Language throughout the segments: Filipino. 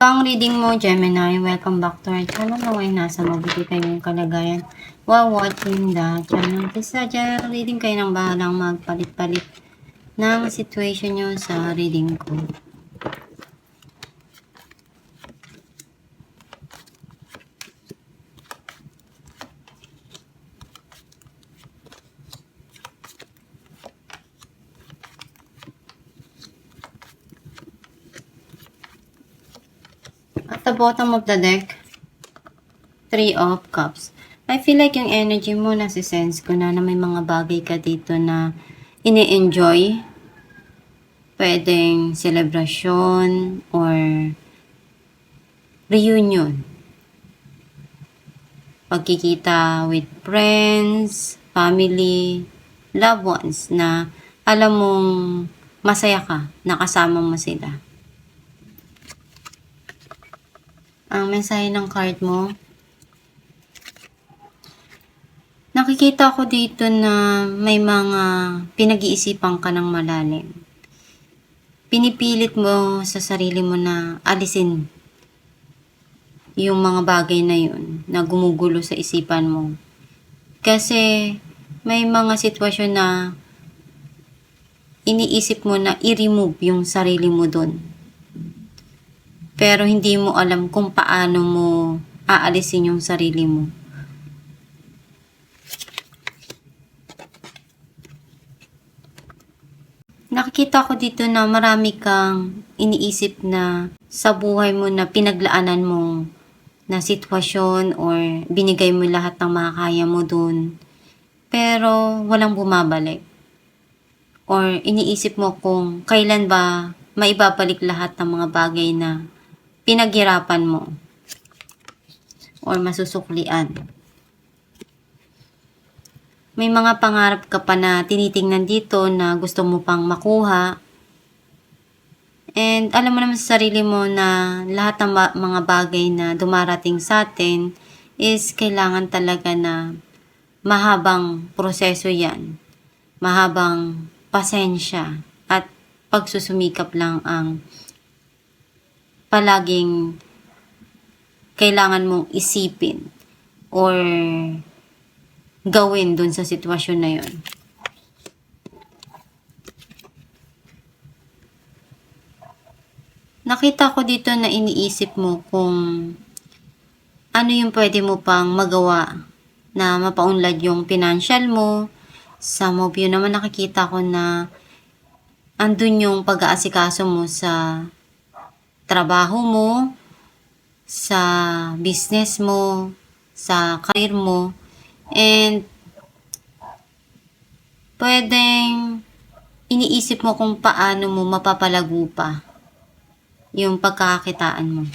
Ang reading mo, Gemini, welcome back to our channel. Naway nasa mabuti kayong kalagayan while watching the channel. Sa general reading kayo ng bahalang magpalit-palit ng situation nyo sa reading ko. At the bottom of the deck, 3 of Cups. I feel like yung energy mo, nasisense ko na may mga bagay ka dito na ini-enjoy. Pwedeng celebration or reunion. Pagkikita with friends, family, loved ones na alam mong masaya ka, nakasama mo sila. Ang mensahe ng card mo, nakikita ko dito na may mga pinag-iisipan ka ng malalim. Pinipilit mo sa sarili mo na alisin yung mga bagay na yun na gumugulo sa isipan mo. Kasi may mga sitwasyon na iniisip mo na i-remove yung sarili mo dun. Pero hindi mo alam kung paano mo aalisin yung sarili mo. Nakikita ko dito na marami kang iniisip na sa buhay mo na pinaglaanan mo na sitwasyon or binigay mo lahat ng makakaya mo dun. Pero walang bumabalik. Or iniisip mo kung kailan ba maibabalik lahat ng mga bagay na pinaghirapan mo or masusuklian. May mga pangarap ka pa na tinitingnan dito na gusto mo pang makuha. And alam mo naman sa sarili mo na lahat ng mga bagay na dumarating sa atin is kailangan talaga na mahabang proseso yan. Mahabang pasensya at pagsusumikap lang ang palaging kailangan mong isipin or gawin dun sa sitwasyon na yun. Nakita ko dito na iniisip mo kung ano yung pwede mo pang magawa na mapaunlad yung financial mo. Sa mobile naman nakikita ko na andun yung pag-aasikaso mo sa trabaho mo, sa business mo, sa career mo. And pwedeng iniisip mo kung paano mo mapapalago pa yung pagkakakitaan mo.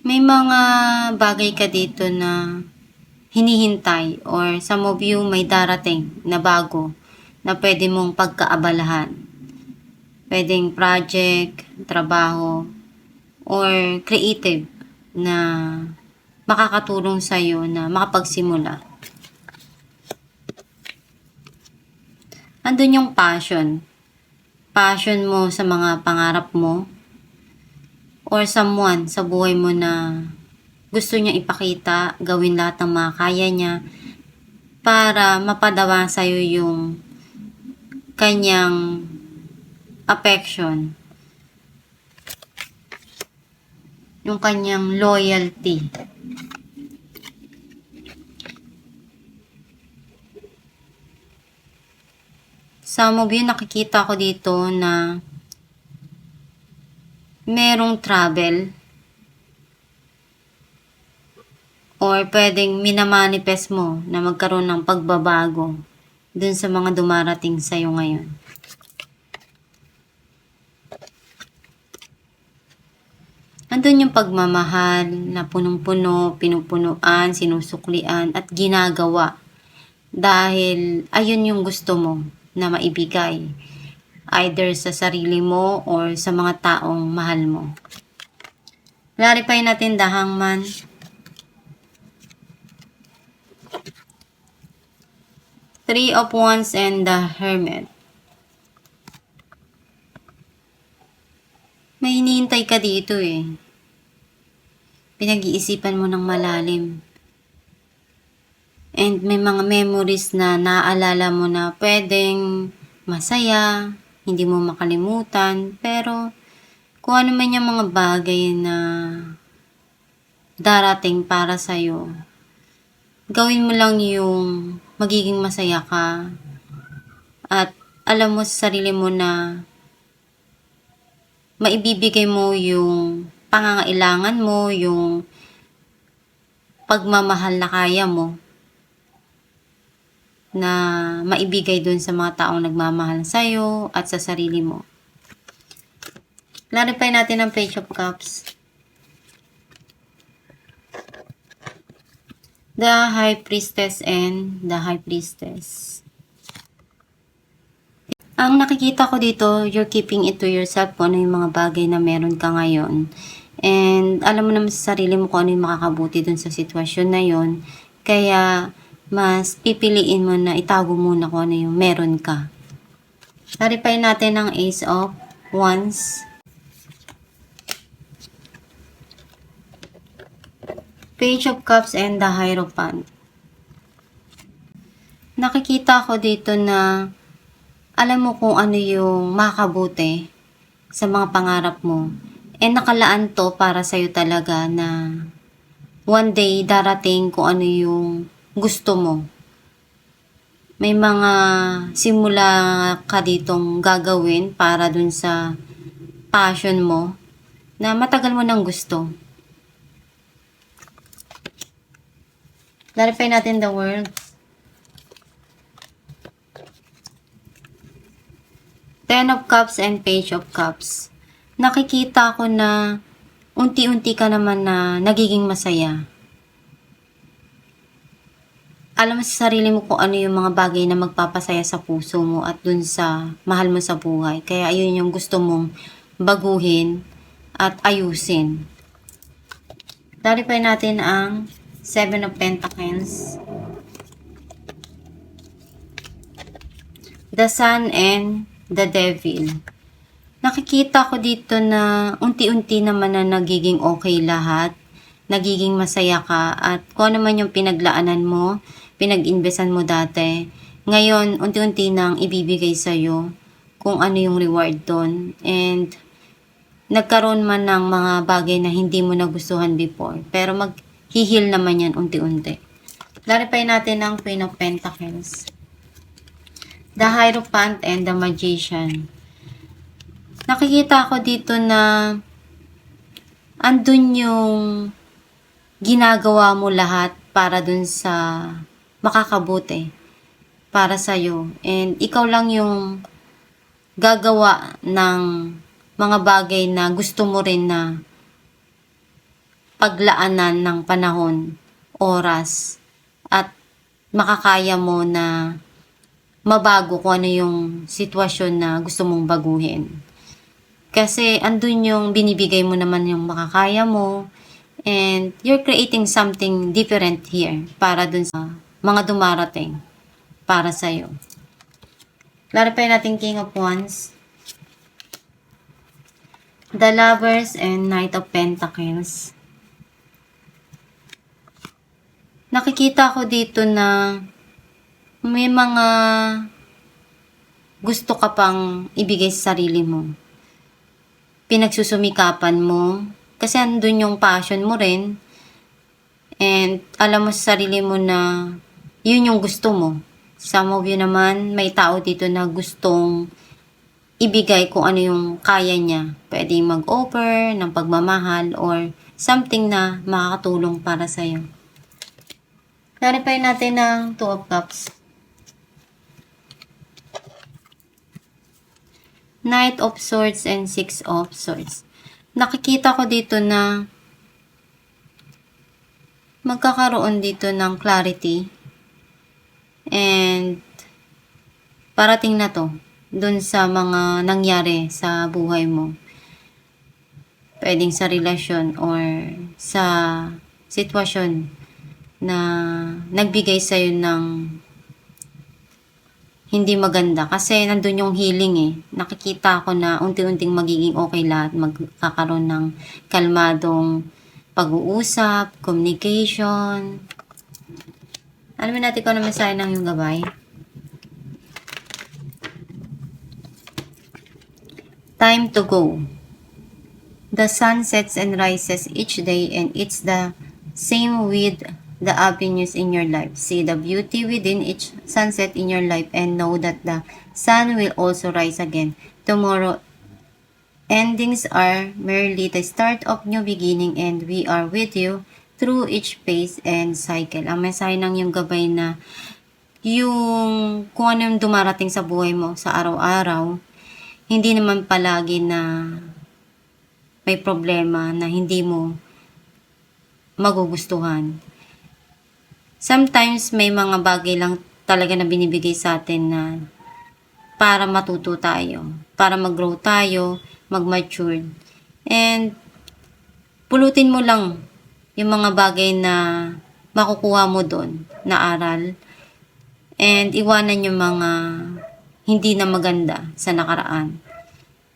May mga bagay ka dito na hinihintay or some of you may darating na bago na pwede mong pagkaabalahan. Pwedeng project, trabaho, or creative na makakatulong sa'yo na makapagsimula. Andun yung passion. Passion mo sa mga pangarap mo or someone sa buhay mo na gusto niya ipakita, gawin lahat ng makakaya niya para mapadawa sa'yo yung kanyang affection, yung kanyang loyalty. Sa movie, nakikita ko dito na merong travel or pwedeng minamanifest mo na magkaroon ng pagbabago dun sa mga dumarating sa'yo ngayon. Andun yung pagmamahal na punong-puno, pinupunuan, sinusuklian at ginagawa dahil ayun yung gusto mo na maibigay either sa sarili mo or sa mga taong mahal mo. Clarify natin the Hangman. Three of Wands and the Hermit. May hinihintay ka dito eh. Pinag-iisipan mo ng malalim. And may mga memories na naaalala mo na pwedeng masaya, hindi mo makalimutan, pero kung ano man yung mga bagay na darating para sa'yo, gawin mo lang yung magiging masaya ka at alam mo sa sarili mo na maibibigay mo yung pangangailangan mo, yung pagmamahal na kaya mo na maibigay dun sa mga taong nagmamahal sa'yo at sa sarili mo. Clarify natin ang Page of Cups. The High Priestess and the High Priestess. Ang nakikita ko dito, you're keeping it to yourself kung ano yung mga bagay na meron ka ngayon. And alam mo naman sa sarili mo kung ano yung makakabuti dun sa sitwasyon na yon. Kaya mas pipiliin mo na itago muna kung ano yung meron ka. Clarify natin ang Ace of Wands. Page of Cups and the Hierophant. Nakikita ko dito na alam mo kung ano yung makakabuti sa mga pangarap mo. And nakalaan to para sa'yo talaga na one day darating kung ano yung gusto mo. May mga simula ka ditong gagawin para dun sa passion mo na matagal mo nang gusto. Clarify natin the World. Ten of Cups and Page of Cups. Nakikita ko na unti-unti ka naman na nagiging masaya. Alam mo sa sarili mo kung ano yung mga bagay na magpapasaya sa puso mo at dun sa mahal mo sa buhay. Kaya ayun yung gusto mong baguhin at ayusin. Clarify natin ang Seven of Pentacles, the Sun and the Devil. Nakikita ko dito na unti-unti naman na nagiging okay lahat, nagiging masaya ka at kung ano man yung pinaglaanan mo, pinag-investan mo dati, ngayon unti-unti nang ibibigay sa'yo kung ano yung reward doon. And nagkaroon man ng mga bagay na hindi mo nagustuhan before, pero maghihil naman yan unti-unti. Clarify natin ang Queen of Pentacles, the Hierophant and the Magician. Nakikita ko dito na andun yung ginagawa mo lahat para dun sa makakabuti para sa'yo. And ikaw lang yung gagawa ng mga bagay na gusto mo rin na paglaanan ng panahon, oras, at makakaya mo na mabago kung ano yung sitwasyon na gusto mong baguhin. Kasi andun yung binibigay mo naman yung makakaya mo and you're creating something different here para dun sa mga dumarating para sa'yo. Clarify natin King of Wands, the Lovers and Knight of Pentacles. Nakikita ko dito na may mga gusto ka pang ibigay sa sarili mo. Pinagsusumikapan mo kasi andun yung passion mo rin and alam mo sa sarili mo na yun yung gusto mo. Some of you naman may tao dito na gustong ibigay kung ano yung kaya niya. Pwedeng mag-offer ng pagmamahal or something na makakatulong para sa'yo. Clarify natin ang Two of Cups, Knight of Swords and Six of Swords. Nakikita ko dito na magkakaroon dito ng clarity and parating na to dun sa mga nangyari sa buhay mo. Pwedeng sa relasyon or sa sitwasyon na nagbigay sa'yo ng hindi maganda. Kasi nandun yung healing eh. Nakikita ko na unti-unting magiging okay lahat. Magkakaroon ng kalmadong pag-uusap, communication. Alamin natin kung ano mensahe ng yung gabay. Time to go. The sun sets and rises each day, and it's the same with the avenues in your life. See the beauty within each sunset in your life and know that the sun will also rise again. Tomorrow, endings are merely the start of new beginning, and we are with you through each phase and cycle. Ang mensahe ng yung gabay na yung kung ano yung dumarating sa buhay mo sa araw-araw, hindi naman palagi na may problema na hindi mo magugustuhan. Sometimes may mga bagay lang talaga na binibigay sa atin na para matuto tayo, para mag-grow tayo, mag-mature. And pulutin mo lang yung mga bagay na makukuha mo doon na aral. And iwanan yung mga hindi na maganda sa nakaraan.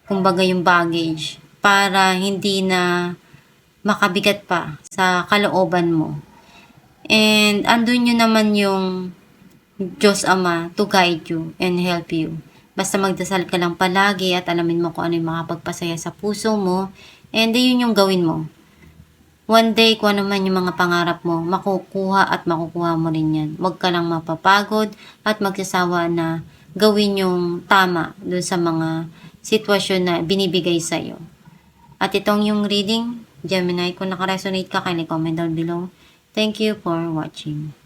Kumbaga yung baggage para hindi na makabigat pa sa kalooban mo. And andun yun naman yung Diyos Ama to guide you and help you. Basta magdasal ka lang palagi at alamin mo kung ano yung makapagpasaya sa puso mo. And yun yung gawin mo. One day, kung ano man yung mga pangarap mo, makukuha at makukuha mo rin yan. Huwag ka lang mapapagod at magsasawa na gawin yung tama dun sa mga sitwasyon na binibigay sa'yo. At itong yung reading, Gemini, kung nakaresonate ka, kindly comment down below. Thank you for watching.